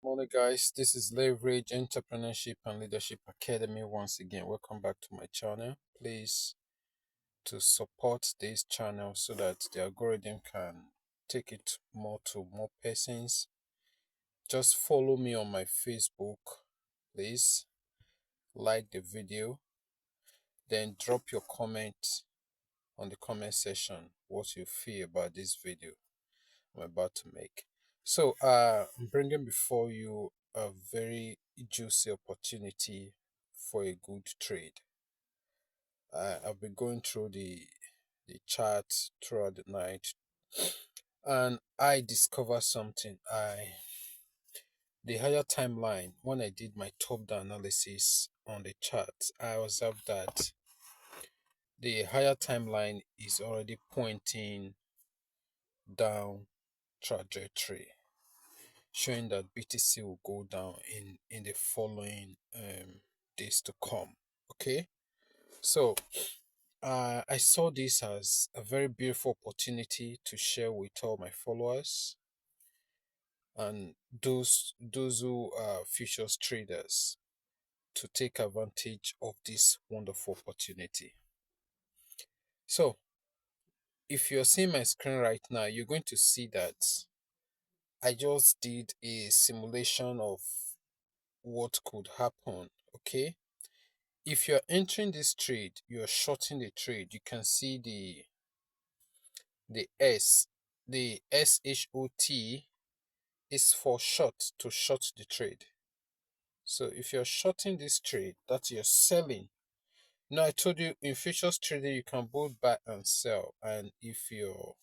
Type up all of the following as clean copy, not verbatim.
Morning, guys. This is Leverage Entrepreneurship and Leadership Academy. Once again, welcome back to my channel. Please to support this channel so that the algorithm can take it more to more persons. Just follow me on my Facebook, please. Like the video, then drop your comment on the comment section what you feel about this video I'm about to make. I'm bringing before you a very juicy opportunity for a good trade. I've been going through the charts throughout the night, and I discovered something. The higher timeline, when I did my top-down analysis on the chart, I observed that the higher timeline is already pointing down trajectory, showing that BTC will go down in the following days to come. Okay, so I saw this as a very beautiful opportunity to share with all my followers and those who are futures traders to take advantage of this wonderful opportunity. So if you're seeing my screen right now, you're going to see that I just did a simulation of what could happen. Okay, if you're entering this trade, you're shorting the trade, you can see the SHOT is for short, to short the trade. So if you're shorting this trade, that you're selling. Now I told you in futures trading you can both buy and sell, and if your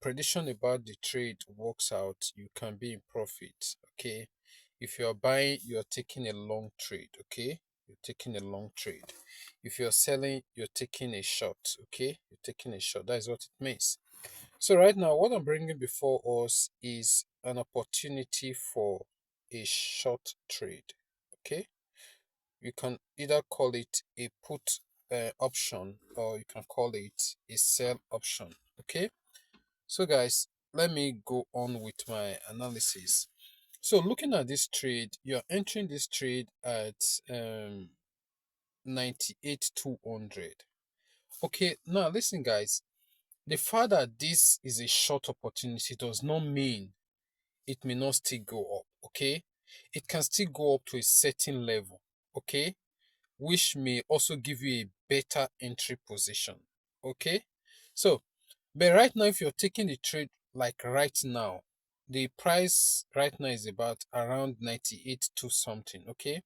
prediction about the trade works out, you can be in profit. Okay, if you're buying, you're taking a long trade. Okay, you're taking a long trade. If you're selling, you're taking a short. Okay, you're taking a short. That is what it means. So right now, what I'm bringing before us is an opportunity for a short trade. Okay, you can either call it a put option, or you can call it a sell option. Okay, so guys, let me go on with my analysis. So looking at this trade, you're entering this trade at 98,200. Okay, now listen guys, the fact that this is a short opportunity does not mean it may not still go up. Okay, it can still go up to a certain level. Okay, which may also give you a better entry position. Okay, so but right now, if you're taking the trade like right now, the price right now is about around 98 to something. Okay,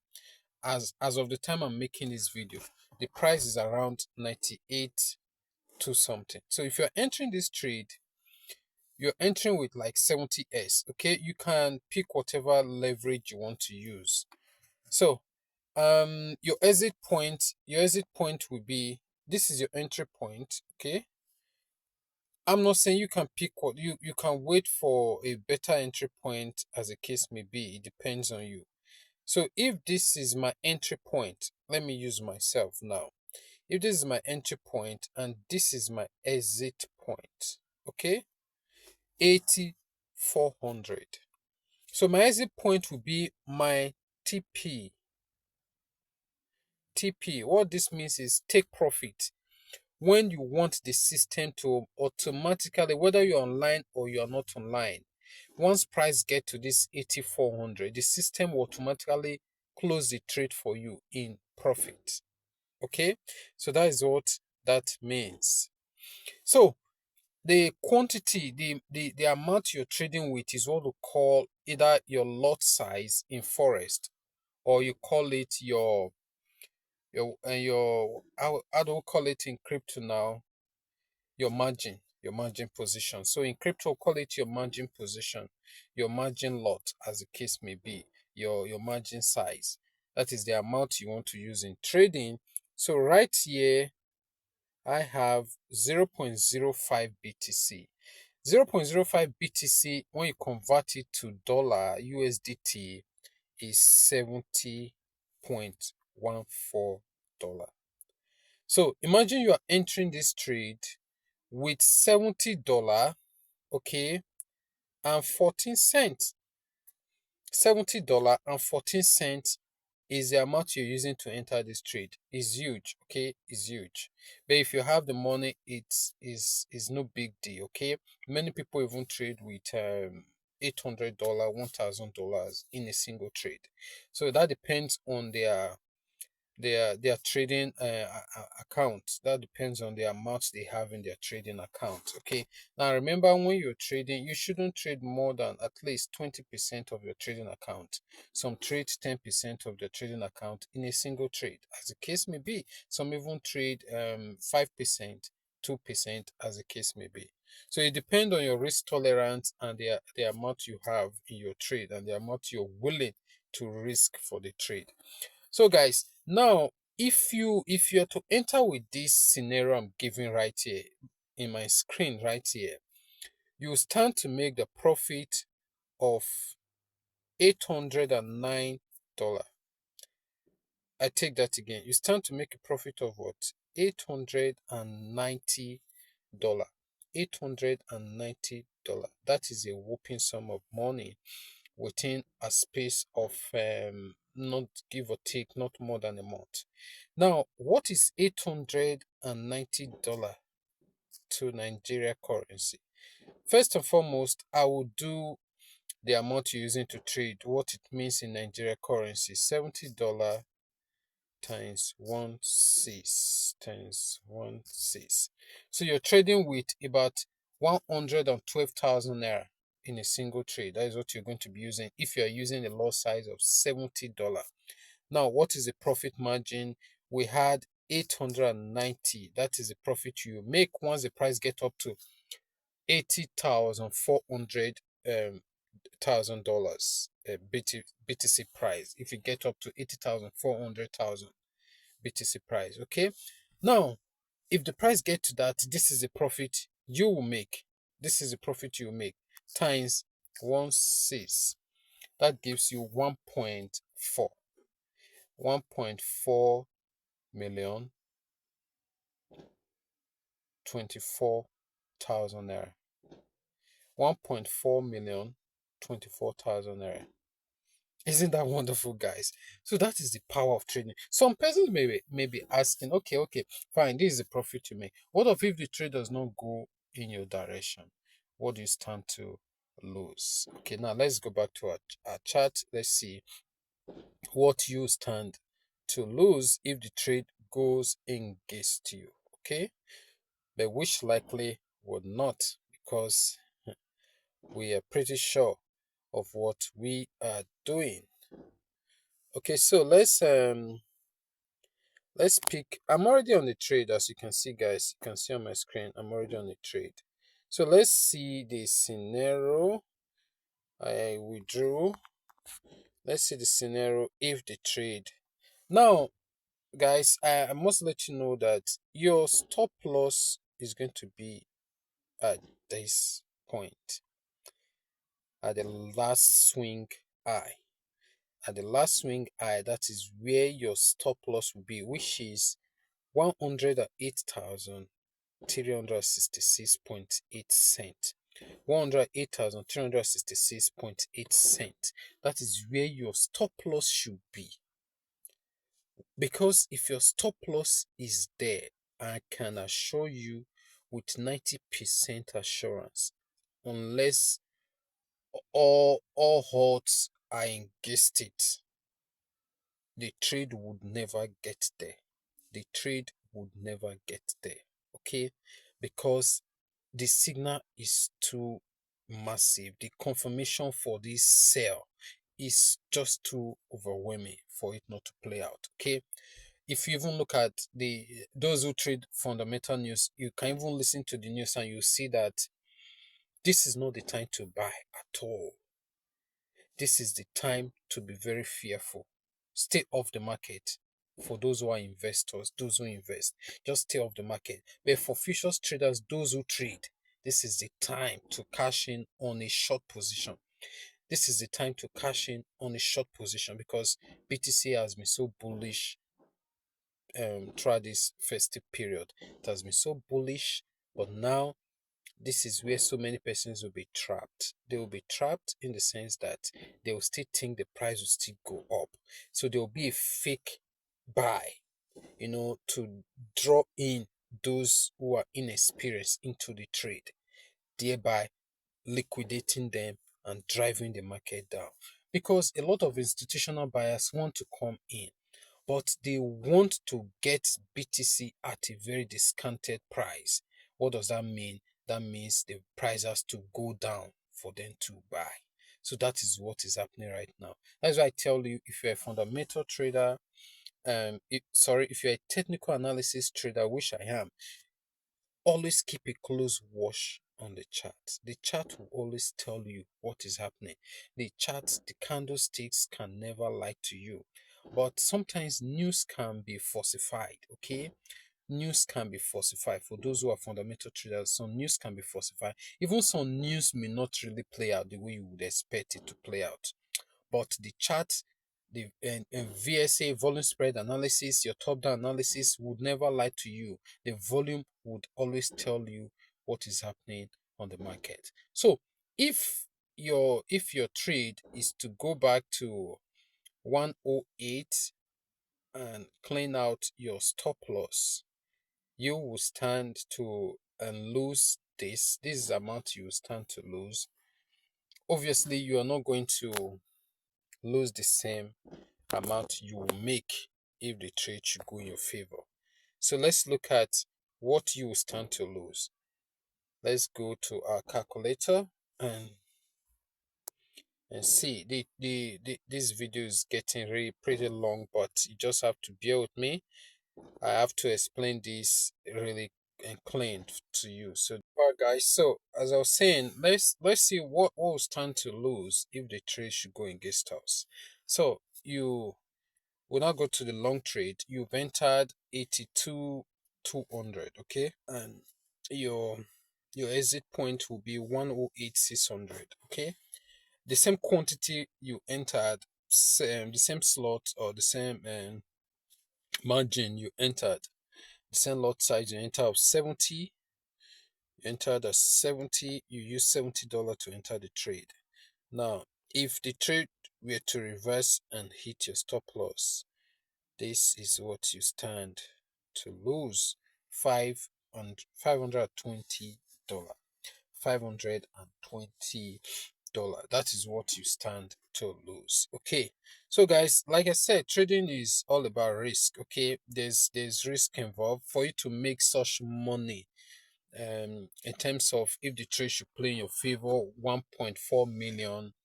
as of the time I'm making this video, the price is around 98 to something. So if you're entering this trade, you're entering with like 70s. Okay, you can pick whatever leverage you want to use. So your exit point will be, this is your entry point. Okay, I'm not saying you can pick what you can wait for a better entry point, as the case may be. It depends on you. So if this is my entry point, let me use myself now. If this is my entry point and this is my exit point, okay, 8400. So my exit point will be my TP. TP. What this means is take profit. When you want the system to automatically, whether you're online or you're not online, once price get to this 8400, the system will automatically close the trade for you in profit. Okay, so that is what that means. So the quantity, the amount you're trading with is what we call either your lot size in forest, or you call it your how do we call it in crypto now, your margin position. So in crypto, call it your margin position, your margin lot, as the case may be, your margin size. That is the amount you want to use in trading. So right here, I have 0.05 BTC. 0.05 BTC, when you convert it to dollar USDT, is $70.14. So imagine you are entering this trade with $70, okay, and 14 cents. $70 and 14 cents is the amount you're using to enter this trade. Is huge, okay? Is huge. But if you have the money, it's is no big deal, okay? Many people even trade with $800, $1,000 in a single trade. So that depends on their trading account. That depends on the amount they have in their trading account. Okay. Now remember, when you're trading, you shouldn't trade more than at least 20% of your trading account. Some trade 10% of their trading account in a single trade, as the case may be. Some even trade 5%, 2%, as the case may be. So it depends on your risk tolerance and the amount you have in your trade and the amount you're willing to risk for the trade. So guys, now if you're to enter with this scenario I'm giving right here in my screen right here, you stand to make the profit of $809. I take that again. You stand to make a profit of what? $890. $890. That is a whopping sum of money within a space of not give or take, not more than a month. Now, what is $890 to Nigeria currency? First and foremost, I will do the amount you're using to trade, what it means in Nigeria currency. $70 times 1/6 times 1/6. So you're trading with about 112,000 naira in a single trade. That is what you're going to be using if you're using a lot size of $70. Now, what is the profit margin? We had 890. That is the profit you make once the price get up to 80,400 thousand dollars BTC price. If you get up to 80,400,000 BTC price, okay. Now, if the price get to that, this is the profit you will make. This is the profit you will make times 1/6. That gives you 1.4. 1.4 million 24,000 naira. 1.4 million 24,000 naira. Isn't that wonderful, guys? So that is the power of trading. Some persons may be asking, okay, fine, this is the profit you make. What if the trade does not go in your direction? What do you stand to lose? Okay, now let's go back to our chart. Let's see what you stand to lose if the trade goes against you. Okay, but which likely would not, because we are pretty sure of what we are doing. Okay, so let's pick. I'm already on the trade, as you can see, guys. You can see on my screen, I'm already on the trade. So let's see the scenario. I withdrew. Let's see the scenario if the trade. Now, guys, I must let you know that your stop loss is going to be at this point, at the last swing high. At the last swing high, that is where your stop loss will be, which is 108,366.8 cents. 108,366.8 cents. That is where your stop loss should be. Because if your stop loss is there, I can assure you with 90% assurance, unless all odds are against it, the trade would never get there. The trade would never get there. Okay? Because the signal is too massive. The confirmation for this sell is just too overwhelming for it not to play out. Okay? If you even look at those who trade fundamental news, you can even listen to the news and you see that this is not the time to buy at all. This is the time to be very fearful. Stay off the market. For those who are investors, those who invest, just stay off the market. But for futures traders, those who trade, this is the time to cash in on a short position. This is the time to cash in on a short position, because BTC has been so bullish throughout this festive period. It has been so bullish, but now This is where so many persons will be trapped. They will be trapped in the sense that they will still think the price will still go up. So there will be a fake buy, to draw in those who are inexperienced into the trade, thereby liquidating them and driving the market down. Because a lot of institutional buyers want to come in, but they want to get BTC at a very discounted price. What does that mean? That means the price has to go down for them to buy. So that is what is happening right now. That's why I tell you, if you're a fundamental trader, if you're a technical analysis trader, which I am, always keep a close watch on the chart. The chart will always tell you what is happening. The charts, the candlesticks can never lie to you. But sometimes news can be falsified, okay? News can be falsified. For those who are fundamental traders, some news can be falsified. Even some news may not really play out the way you would expect it to play out. But the chart, the VSA, volume spread analysis, your top down analysis would never lie to you. The volume would always tell you what is happening on the market. So if your trade is to go back to 108 and clean out your stop loss, you will stand to and lose this. This is the amount you will stand to lose. Obviously, you are not going to lose the same amount you will make if the trade should go in your favor. So let's look at what you will stand to lose. Let's go to our calculator and see. This video is getting really pretty long, but you just have to bear with me. I have to explain this really and clean to you. So, alright, guys. So, as I was saying, let's see what will stand to lose if the trade should go against us. So, you will now go to the long trade. You've entered 82,200, okay, and your exit point will be 108,600, okay. The same quantity you entered, the same slot or the same margin you entered, the same lot size you enter of 70, you entered at 70, you use $70 to enter the trade. Now, if the trade were to reverse and hit your stop loss, this is what you stand to lose: $520. $520. That is what you stand to lose. Okay. So guys, like I said, trading is all about risk. Okay. There's risk involved for you to make such money. In terms of if the trade should play in your favor, 1.4 million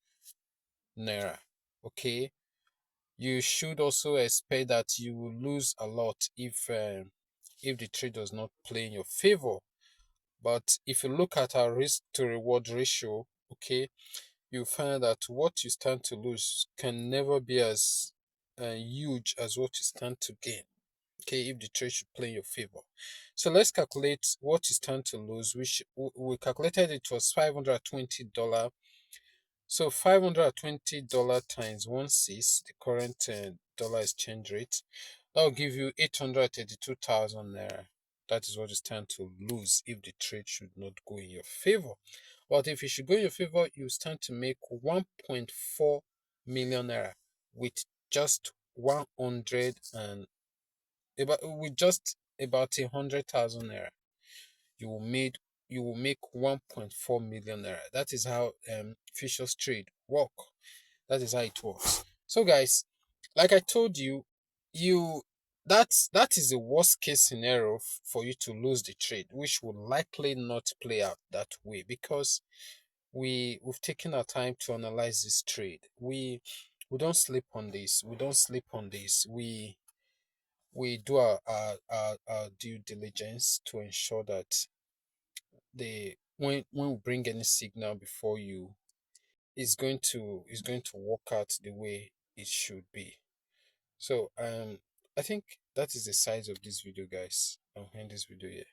naira. Okay. You should also expect that you will lose a lot if the trade does not play in your favor. But if you look at our risk to reward ratio, okay, you find that what you stand to lose can never be as huge as what you stand to gain. Okay, if the trade should play in your favor. So let's calculate what you stand to lose, which we calculated it was $520. So $520 times 1/6, the current dollar exchange rate, that will give you 832,000 naira. That is what you stand to lose if the trade should not go in your favor. But if it should go in your favor, you stand to make 1.4 million naira with just 100 and about 100,000 naira. You will made you will make 1.4 million naira. That is how futures trade work. That is how it works. So guys, like I told you, you that is the worst case scenario for you to lose the trade, which will likely not play out that way because we've taken our time to analyze this trade. We don't sleep on this. We don't sleep on this. We do our due diligence to ensure that when we bring any signal before you, it's going to work out the way it should be. So I think that is the size of this video, guys. I'll end this video here.